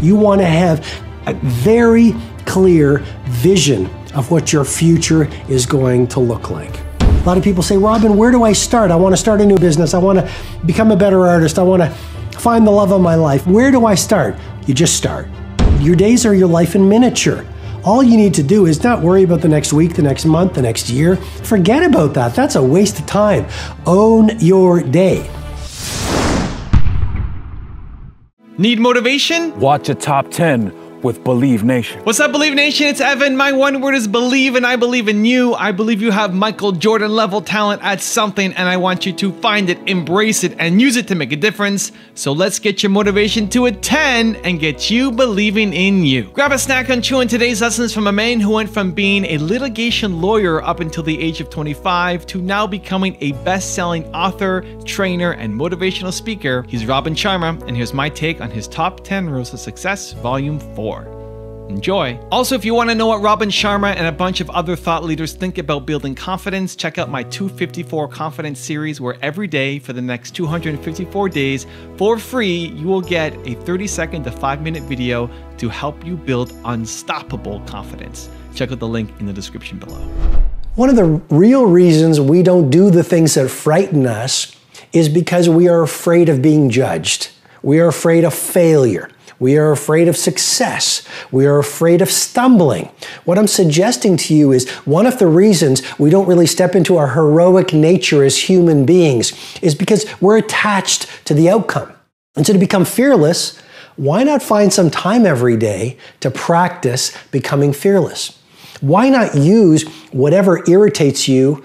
You want to have a very clear vision of what your future is going to look like. A lot of people say, Robin, where do I start? I want to start a new business. I want to become a better artist. I want to find the love of my life. Where do I start? You just start. Your days are your life in miniature. All you need to do is not worry about the next week, the next month, the next year. Forget about that. That's a waste of time. Own your day. Need motivation? Watch a top 10 with Believe Nation. What's up, Believe Nation? It's Evan. My one word is believe, and I believe in you. I believe you have Michael Jordan level talent at something, and I want you to find it, embrace it, and use it to make a difference. So let's get your motivation to a 10 and get you believing in you. Grab a snack on chewing today's lessons from a man who went from being a litigation lawyer up until the age of 25 to now becoming a best-selling author, trainer, and motivational speaker. He's Robin Sharma, and here's my take on his top 10 rules of success, volume 4. Enjoy. Also, if you want to know what Robin Sharma and a bunch of other thought leaders think about building confidence, check out my 254 Confidence series, where every day for the next 254 days, for free, you will get a 30-second to 5-minute video to help you build unstoppable confidence. Check out the link in the description below. One of the real reasons we don't do the things that frighten us is because we are afraid of being judged. We are afraid of failure. We are afraid of success. We are afraid of stumbling. What I'm suggesting to you is one of the reasons we don't really step into our heroic nature as human beings is because we're attached to the outcome. And so to become fearless, why not find some time every day to practice becoming fearless? Why not use whatever irritates you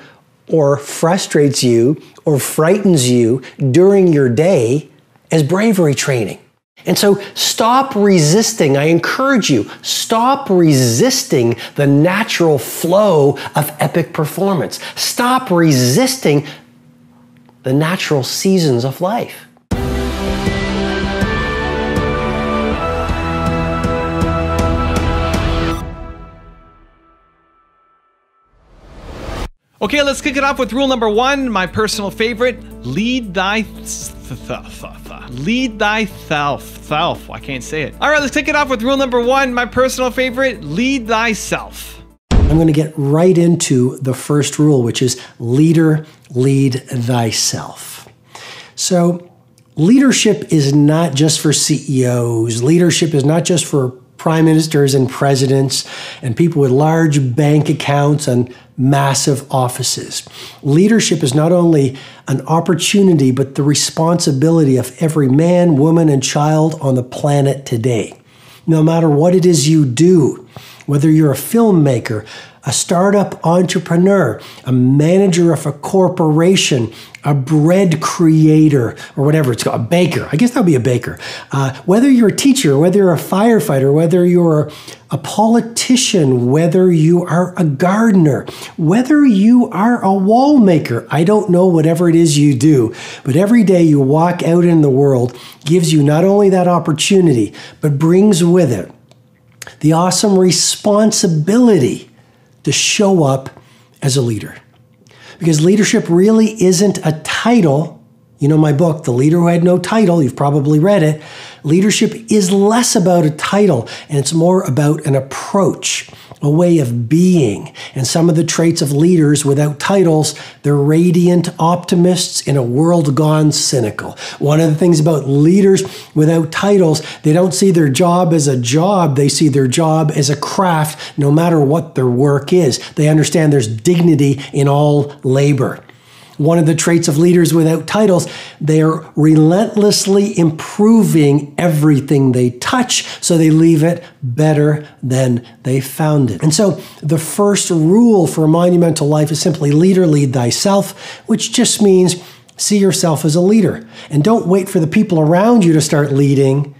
or frustrates you or frightens you during your day as bravery training? And so stop resisting. I encourage you, stop resisting the natural flow of epic performance. Stop resisting the natural seasons of life. Okay, let's kick it off with rule number 1, my personal favorite: lead thyself. Lead thyself. I can't say it. All right, let's kick it off with rule number 1, my personal favorite: lead thyself. I'm going to get right into the first rule, which is leader, lead thyself. So leadership is not just for CEOs. Leadership is not just for prime ministers and presidents and people with large bank accounts and massive offices. Leadership is not only an opportunity, but the responsibility of every man, woman, and child on the planet today. No matter what it is you do, whether you're a filmmaker, a startup entrepreneur, a manager of a corporation, a bread creator, or whatever it's called, a baker. I guess that'll be a baker. Whether you're a teacher, whether you're a firefighter, whether you're a politician, whether you are a gardener, whether you are a wall maker, I don't know, whatever it is you do, but every day you walk out in the world gives you not only that opportunity, but brings with it the awesome responsibility to show up as a leader. Because leadership really isn't a title. You know my book, The Leader Who Had No Title, you've probably read it. Leadership is less about a title, and it's more about an approach, a way of being. And some of the traits of leaders without titles, they're radiant optimists in a world gone cynical. One of the things about leaders without titles, they don't see their job as a job, they see their job as a craft, no matter what their work is. They understand there's dignity in all labor. One of the traits of leaders without titles, they are relentlessly improving everything they touch, so they leave it better than they found it. And so the first rule for a monumental life is simply leader, lead thyself, which just means see yourself as a leader. And don't wait for the people around you to start leading.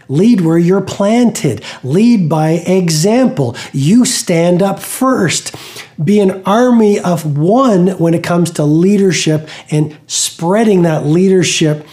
Lead where you're planted. Lead by example. You stand up first. Be an army of one when it comes to leadership and spreading that leadership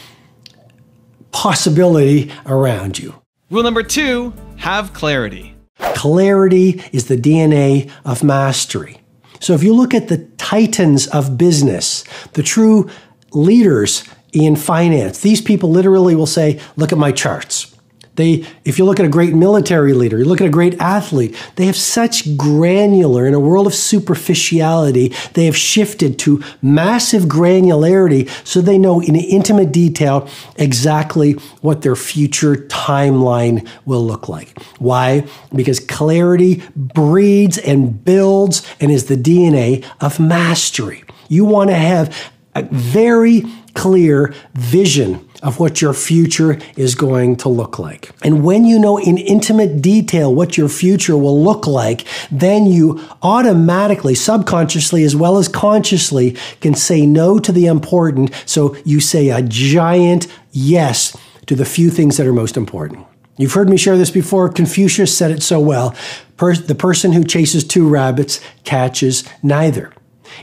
possibility around you. Rule number 2, have clarity. Clarity is the DNA of mastery. So if you look at the titans of business, the true leaders in finance, these people literally will say, look at my charts. If you look at a great military leader, you look at a great athlete, they have such granular, in a world of superficiality, they have shifted to massive granularity so they know in intimate detail exactly what their future timeline will look like. Why? Because clarity breeds and builds and is the DNA of mastery. You want to have a very clear vision of what your future is going to look like. And when you know in intimate detail what your future will look like, then you automatically, subconsciously as well as consciously, can say no to the important. So you say a giant yes to the few things that are most important. You've heard me share this before. Confucius said it so well. The person who chases two rabbits catches neither.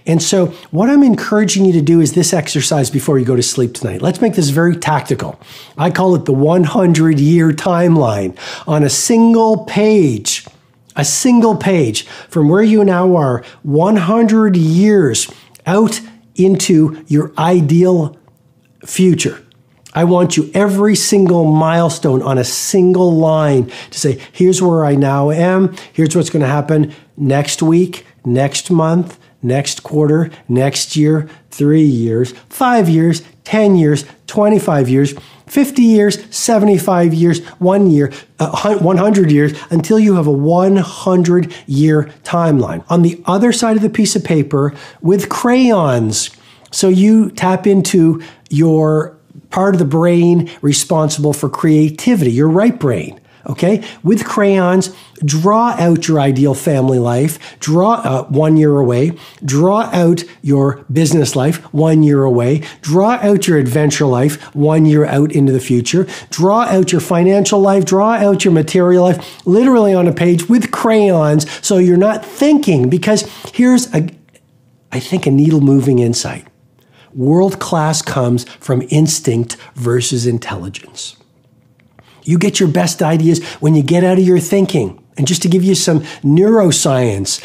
And so what I'm encouraging you to do is this exercise before you go to sleep tonight. Let's make this very tactical. I call it the 100-year timeline. On a single page from where you now are, 100 years out into your ideal future. I want you every single milestone on a single line to say, here's where I now am. Here's what's going to happen next week, next month, next quarter, next year, 3 years, 5 years, 10 years, 25 years, 50 years, 75 years, 1 year, 100 years, until you have a 100-year timeline. On the other side of the piece of paper with crayons. So you tap into your part of the brain responsible for creativity, your right brain. Okay, with crayons, draw out your ideal family life, draw 1 year away, draw out your business life 1 year away, draw out your adventure life 1 year out into the future, draw out your financial life, draw out your material life, literally on a page with crayons so you're not thinking. Because here's, I think, a needle-moving insight. World class comes from instinct versus intelligence. You get your best ideas when you get out of your thinking. And just to give you some neuroscience,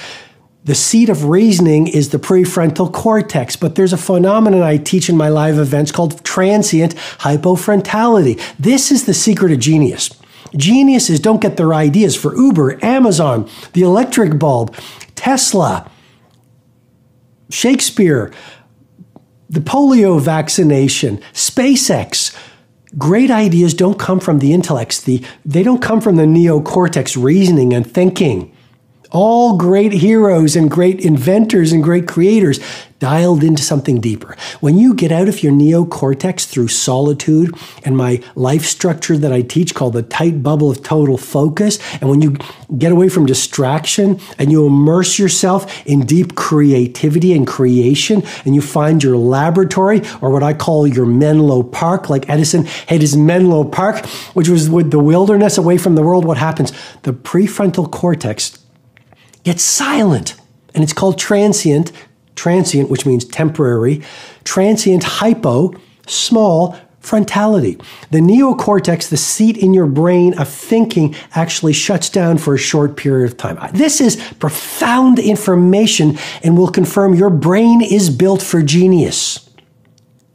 the seat of reasoning is the prefrontal cortex, but there's a phenomenon I teach in my live events called transient hypofrontality. This is the secret of genius. Geniuses don't get their ideas for Uber, Amazon, the electric bulb, Tesla, Shakespeare, the polio vaccination, SpaceX. Great ideas don't come from the intellect. They don't come from the neocortex reasoning and thinking. All great heroes and great inventors and great creators dialed into something deeper. When you get out of your neocortex through solitude and my life structure that I teach called the tight bubble of total focus, and when you get away from distraction and you immerse yourself in deep creativity and creation, and you find your laboratory, or what I call your Menlo Park, like Edison had his Menlo Park, which was with the wilderness away from the world, what happens? The prefrontal cortex gets silent, and it's called transient, which means temporary, transient hypo, small, frontality. The neocortex, the seat in your brain of thinking, actually shuts down for a short period of time. This is profound information and will confirm your brain is built for genius.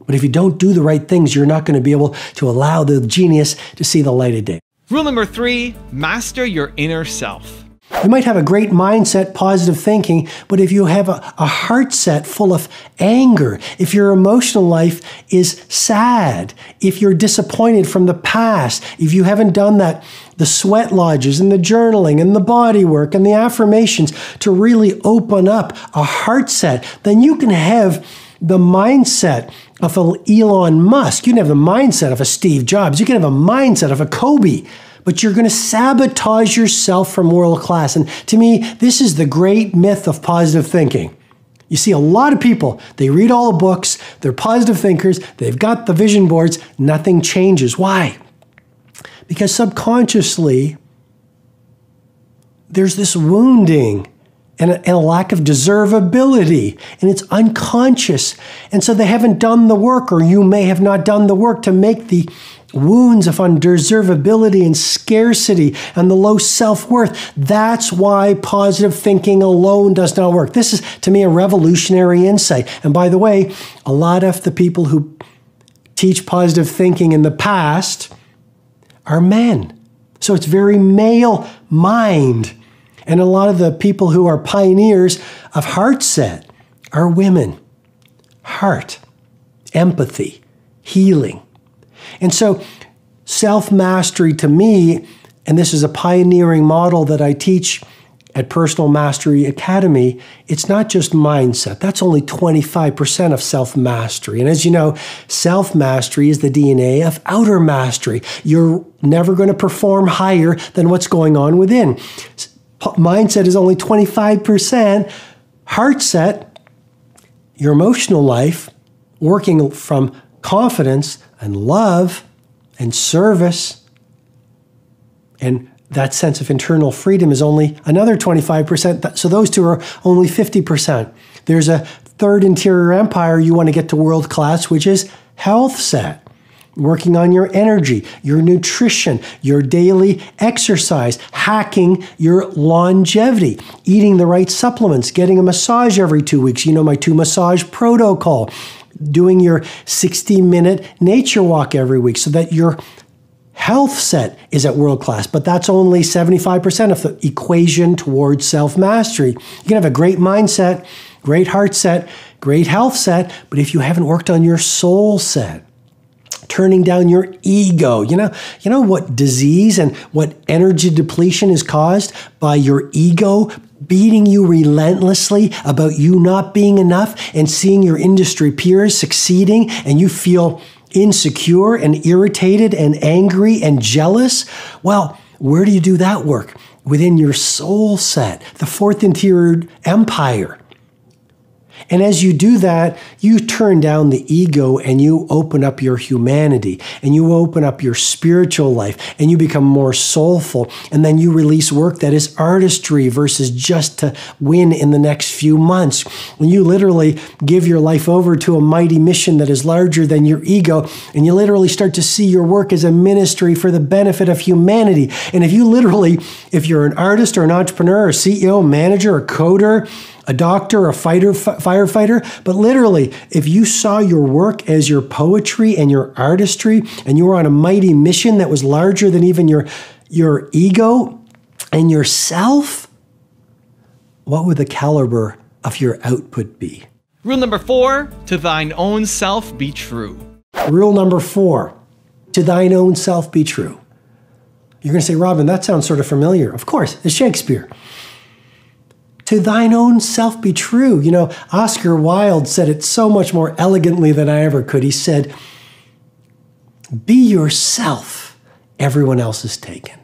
But if you don't do the right things, you're not going to be able to allow the genius to see the light of day. Rule number 3, master your inner self. You might have a great mindset, positive thinking, but if you have a heart set full of anger, if your emotional life is sad, if you're disappointed from the past, if you haven't done that, the sweat lodges and the journaling and the body work and the affirmations to really open up a heart set, then you can have the mindset of an Elon Musk. You can have the mindset of a Steve Jobs. You can have a mindset of a Kobe. But you're going to sabotage yourself from world class. And to me, this is the great myth of positive thinking. You see a lot of people, they read all the books, they're positive thinkers, they've got the vision boards, nothing changes. Why? Because subconsciously, there's this wounding and a lack of deservability, and it's unconscious. And so they haven't done the work, or you may have not done the work to make the wounds of undeservability and scarcity and the low self-worth. That's why positive thinking alone does not work. This is, to me, a revolutionary insight. And by the way, a lot of the people who teach positive thinking in the past are men. So it's very male mind. And a lot of the people who are pioneers of heart set are women. Heart, empathy, healing. And so self-mastery to me, and this is a pioneering model that I teach at Personal Mastery Academy, it's not just mindset. That's only 25% of self-mastery. And as you know, self-mastery is the DNA of outer mastery. You're never going to perform higher than what's going on within. Mindset is only 25%. Heart set, your emotional life, working from confidence and love and service, and that sense of internal freedom is only another 25%. So those two are only 50%. There's a third interior empire you want to get to world class, which is health set. Working on your energy, your nutrition, your daily exercise, hacking your longevity, eating the right supplements, getting a massage every 2 weeks. You know my 2 massage protocol, doing your 60-minute nature walk every week so that your health set is at world class, but that's only 75% of the equation towards self-mastery. You can have a great mindset, great heart set, great health set, but if you haven't worked on your soul set, turning down your ego, you know what disease and what energy depletion is caused by your ego beating you relentlessly about you not being enough and seeing your industry peers succeeding and you feel insecure and irritated and angry and jealous? Well, where do you do that work? Within your soul set, the fourth interior empire. And as you do that, you turn down the ego and you open up your humanity and you open up your spiritual life and you become more soulful. And then you release work that is artistry versus just to win in the next few months. When you literally give your life over to a mighty mission that is larger than your ego, and you literally start to see your work as a ministry for the benefit of humanity. And if you're an artist or an entrepreneur or CEO, manager, or coder, a doctor, a firefighter, but literally, if you saw your work as your poetry and your artistry, and you were on a mighty mission that was larger than even your ego and yourself, what would the caliber of your output be? Rule number 4, to thine own self be true. Rule number 4, to thine own self be true. You're going to say, Robin, that sounds sort of familiar. Of course, it's Shakespeare. To thine own self be true. You know, Oscar Wilde said it so much more elegantly than I ever could. He said, be yourself. Everyone else is taken.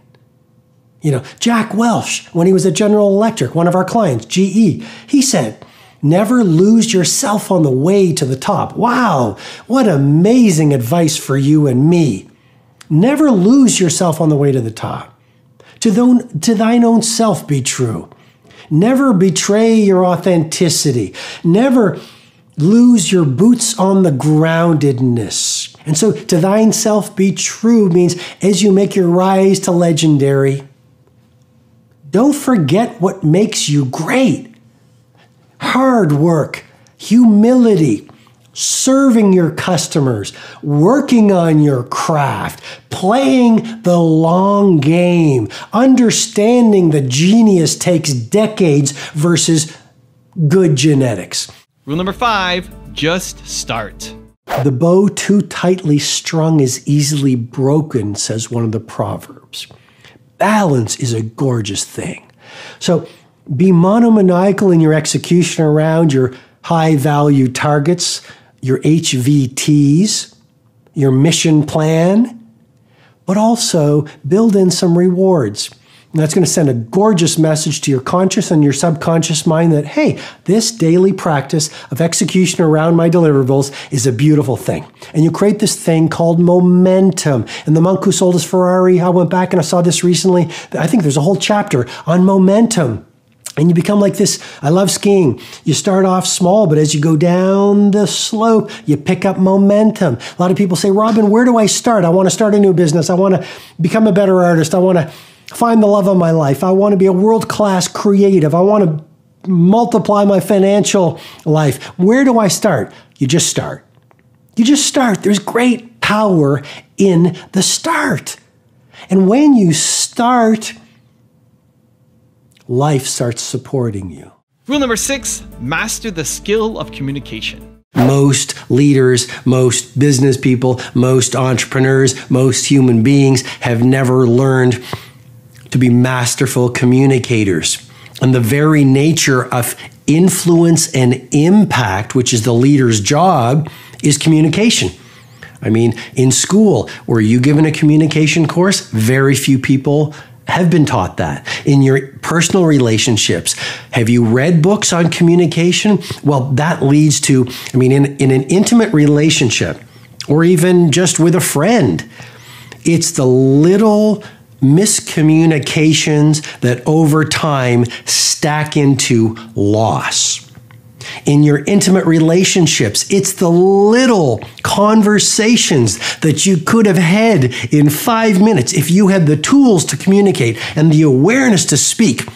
You know, Jack Welch, when he was at General Electric, one of our clients, GE, he said, never lose yourself on the way to the top. Wow, what amazing advice for you and me. Never lose yourself on the way to the top. To thine own self be true. Never betray your authenticity. Never lose your boots on the groundedness. And so to thine self be true means as you make your rise to legendary, don't forget what makes you great. Hard work, humility, serving your customers, working on your craft, playing the long game, understanding the genius takes decades versus good genetics. Rule number 5, just start. The bow too tightly strung is easily broken, says one of the Proverbs. Balance is a gorgeous thing. So be monomaniacal in your execution around your high-value targets, your HVTs, your mission plan, but also build in some rewards. And that's going to send a gorgeous message to your conscious and your subconscious mind that, hey, this daily practice of execution around my deliverables is a beautiful thing. And you create this thing called momentum. And the monk who sold his Ferrari, I went back and I saw this recently. I think there's a whole chapter on momentum. And you become like this. I love skiing. You start off small, but as you go down the slope, you pick up momentum. A lot of people say, Robin, where do I start? I want to start a new business. I want to become a better artist. I want to find the love of my life. I want to be a world-class creative. I want to multiply my financial life. Where do I start? You just start. You just start. There's great power in the start. And when you start, life starts supporting you. Rule number 6, master the skill of communication. Most leaders, most business people, most entrepreneurs, most human beings have never learned to be masterful communicators. And the very nature of influence and impact, which is the leader's job, is communication. I mean, in school, were you given a communication course? Very few people have been taught that. In your personal relationships, have you read books on communication? Well, that leads to, in an intimate relationship, or even just with a friend, it's the little miscommunications that over time stack into loss. In your intimate relationships, it's the little conversations that you could have had in 5 minutes if you had the tools to communicate and the awareness to speak.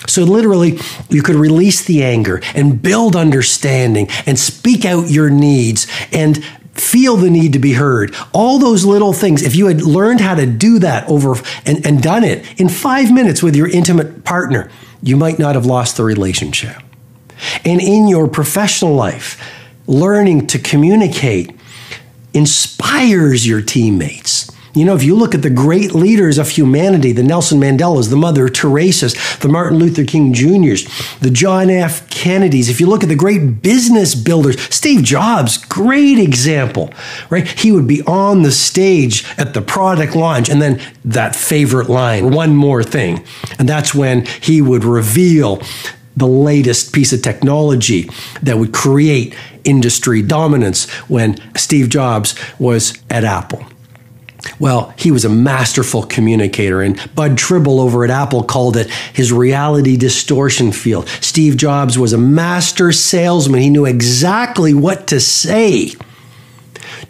So literally, you could release the anger and build understanding and speak out your needs and feel the need to be heard. All those little things, if you had learned how to do that and done it in 5 minutes with your intimate partner, you might not have lost the relationship. And in your professional life, learning to communicate inspires your teammates. If you look at the great leaders of humanity, the Nelson Mandelas, the Mother Teresa's, the Martin Luther King Jr.'s, the John F. Kennedys, if you look at the great business builders, Steve Jobs, great example, right? He would be on the stage at the product launch and then that favorite line, one more thing. And that's when he would reveal the latest piece of technology that would create industry dominance when Steve Jobs was at Apple. Well, he was a masterful communicator, and Bud Tribble over at Apple called it his reality distortion field. Steve Jobs was a master salesman. He knew exactly what to say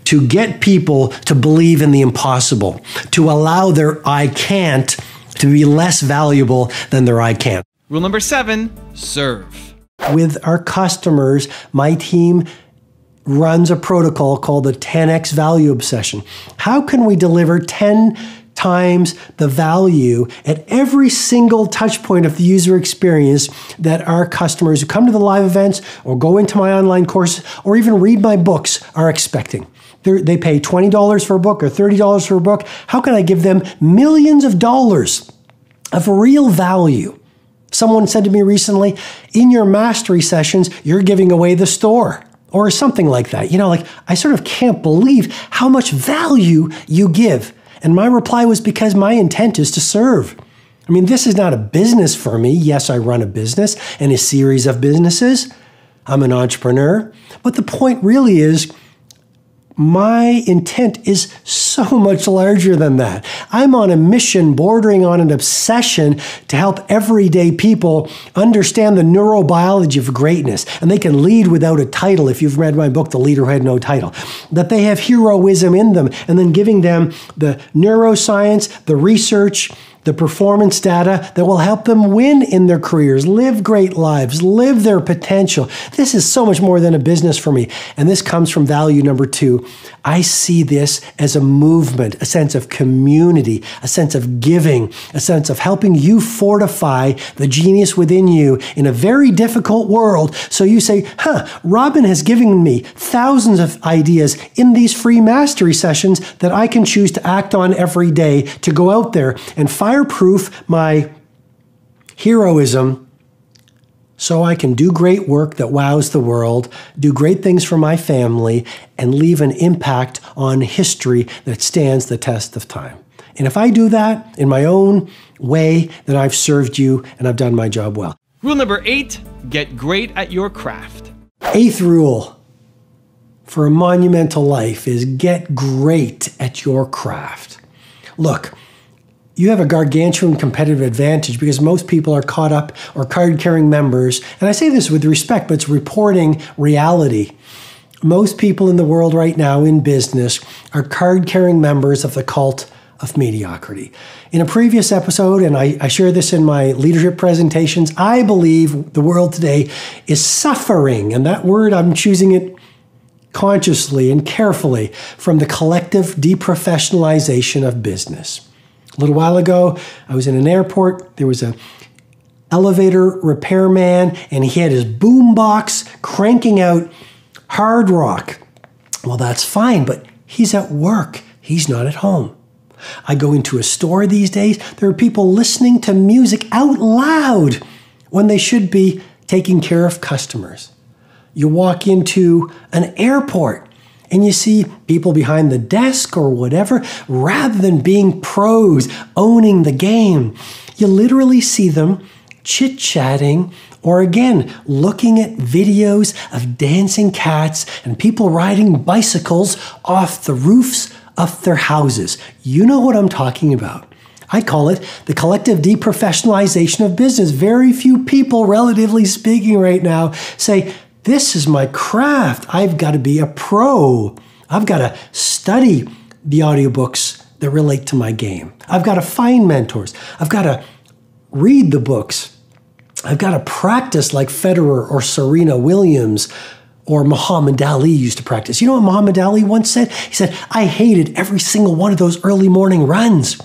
to get people to believe in the impossible, to allow their I can't to be less valuable than their I can't. Rule number 7, serve. With our customers, my team runs a protocol called the 10x value obsession. How can we deliver 10 times the value at every single touch point of the user experience that our customers who come to the live events or go into my online courses or even read my books are expecting? They pay $20 for a book or $30 for a book. How can I give them millions of dollars of real value? Someone said to me recently, in your mastery sessions, you're giving away the store or something like that. I sort of can't believe how much value you give. And my reply was because my intent is to serve. This is not a business for me. Yes, I run a business and a series of businesses. I'm an entrepreneur. But the point really is, my intent is so much larger than that. I'm on a mission bordering on an obsession to help everyday people understand the neurobiology of greatness. And they can lead without a title. If you've read my book, The Leader Who Had No Title, that they have heroism in them, and then giving them the neuroscience, the research, the performance data that will help them win in their careers, live great lives, live their potential. This is so much more than a business for me. And this comes from value number 2. I see this as a movement, a sense of community, a sense of giving, a sense of helping you fortify the genius within you in a very difficult world. So you say, Robin has given me thousands of ideas in these free mastery sessions that I can choose to act on every day to go out there and fireproof my heroism so I can do great work that wows the world, do great things for my family, and leave an impact on history that stands the test of time. And if I do that in my own way, then I've served you and I've done my job well. Rule number 8, get great at your craft. 8th rule for a monumental life is get great at your craft. Look, you have a gargantuan competitive advantage because most people are caught up or card-carrying members. And I say this with respect, but it's reporting reality. Most people in the world right now in business are card-carrying members of the cult of mediocrity. In a previous episode, and I share this in my leadership presentations, I believe the world today is suffering. And that word, I'm choosing it consciously and carefully, from the collective deprofessionalization of business. A little while ago, I was in an airport. There was an elevator repairman, and he had his boombox cranking out hard rock. Well, that's fine, but he's at work. He's not at home. I go into a store these days. There are people listening to music out loud when they should be taking care of customers. You walk into an airport and you see people behind the desk or whatever, rather than being pros, owning the game, you literally see them chit-chatting or, again, looking at videos of dancing cats and people riding bicycles off the roofs of their houses. You know what I'm talking about. I call it the collective deprofessionalization of business. Very few people, relatively speaking right now, say, this is my craft. I've got to be a pro. I've got to study the audiobooks that relate to my game. I've got to find mentors. I've got to read the books. I've got to practice like Federer or Serena Williams or Muhammad Ali used to practice. You know what Muhammad Ali once said? He said, I hated every single one of those early morning runs,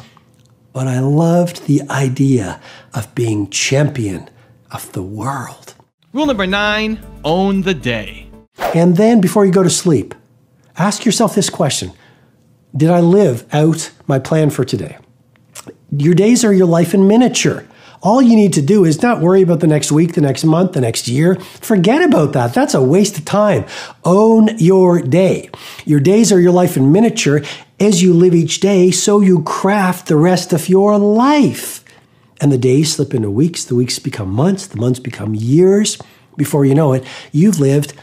but I loved the idea of being champion of the world. Rule number 9, own the day. And then before you go to sleep, ask yourself this question. Did I live out my plan for today? Your days are your life in miniature. All you need to do is not worry about the next week, the next month, the next year. Forget about that. That's a waste of time. Own your day. Your days are your life in miniature. As you live each day, so you craft the rest of your life. And the days slip into weeks, the weeks become months, the months become years. Before you know it, you've lived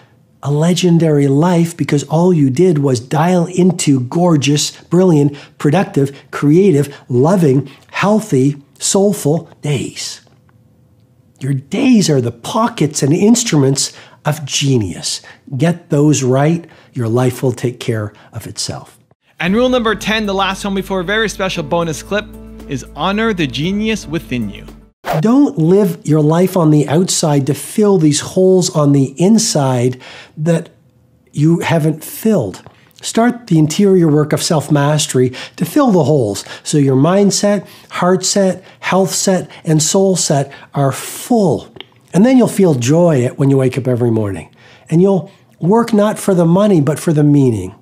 a legendary life because all you did was dial into gorgeous, brilliant, productive, creative, loving, healthy, soulful days. Your days are the pockets and instruments of genius. Get those right, your life will take care of itself. And rule number 10, the last one before a very special bonus clip, is honor the genius within you. Don't live your life on the outside to fill these holes on the inside that you haven't filled. Start the interior work of self-mastery to fill the holes so your mindset, heart set, health set, and soul set are full. And then you'll feel joy when you wake up every morning. And you'll work not for the money, but for the meaning.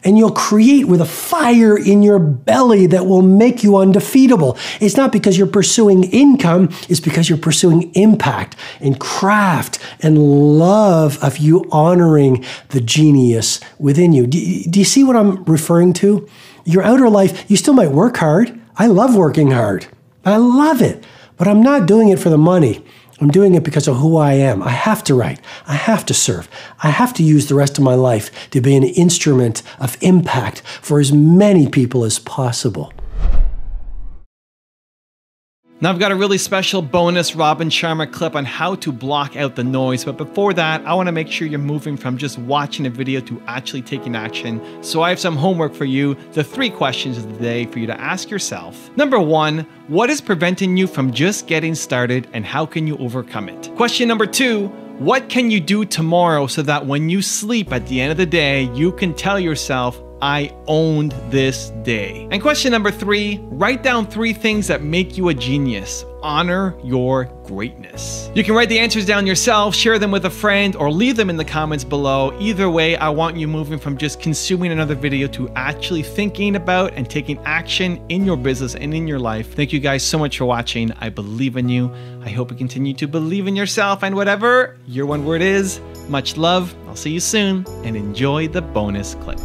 And you'll create with a fire in your belly that will make you undefeatable. It's not because you're pursuing income, it's because you're pursuing impact and craft and love of you honoring the genius within you. Do you see what I'm referring to? Your outer life, you still might work hard. I love working hard. I love it. But I'm not doing it for the money. I'm doing it because of who I am. I have to write. I have to serve. I have to use the rest of my life to be an instrument of impact for as many people as possible. Now I've got a really special bonus Robin Sharma clip on how to block out the noise. But before that, I want to make sure you're moving from just watching a video to actually taking action. So I have some homework for you. The 3 questions of the day for you to ask yourself. Number 1, what is preventing you from just getting started and how can you overcome it? Question number 2, what can you do tomorrow so that when you sleep at the end of the day, you can tell yourself, I owned this day. And question number 3, write down 3 things that make you a genius. Honor your greatness. You can write the answers down yourself, share them with a friend, or leave them in the comments below. Either way, I want you moving from just consuming another video to actually thinking about and taking action in your business and in your life. Thank you guys so much for watching. I believe in you. I hope you continue to believe in yourself and whatever your one word is. Much love. I'll see you soon and enjoy the bonus clip.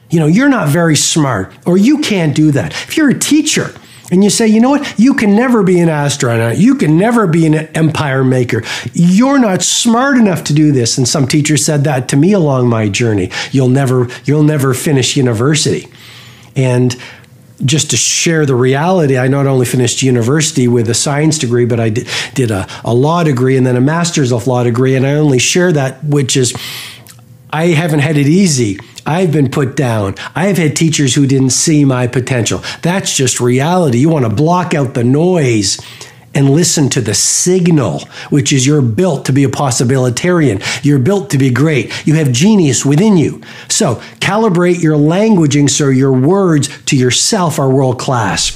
You know, you're not very smart, or you can't do that. If you're a teacher and you say, you know what, you can never be an astronaut, you can never be an empire maker, you're not smart enough to do this. And some teachers said that to me along my journey. You'll never finish university. And just to share the reality, I not only finished university with a science degree, but I did a law degree and then a master's of law degree. And I only share that, which is, I haven't had it easy. I've been put down. I've had teachers who didn't see my potential. That's just reality. You want to block out the noise and listen to the signal, which is you're built to be a possibilitarian. You're built to be great. You have genius within you. So calibrate your languaging so your words to yourself are world class.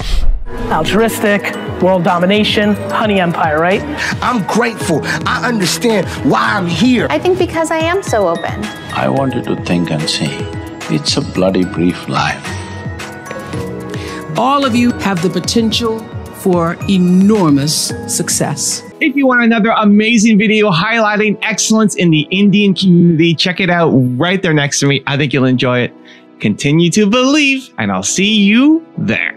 Altruistic, world domination, honey empire, right? I'm grateful. I understand why I'm here. I think because I am so open. I want you to think and say, it's a bloody brief life. All of you have the potential for enormous success. If you want another amazing video highlighting excellence in the Indian community, check it out right there next to me. I think you'll enjoy it. Continue to believe, and I'll see you there.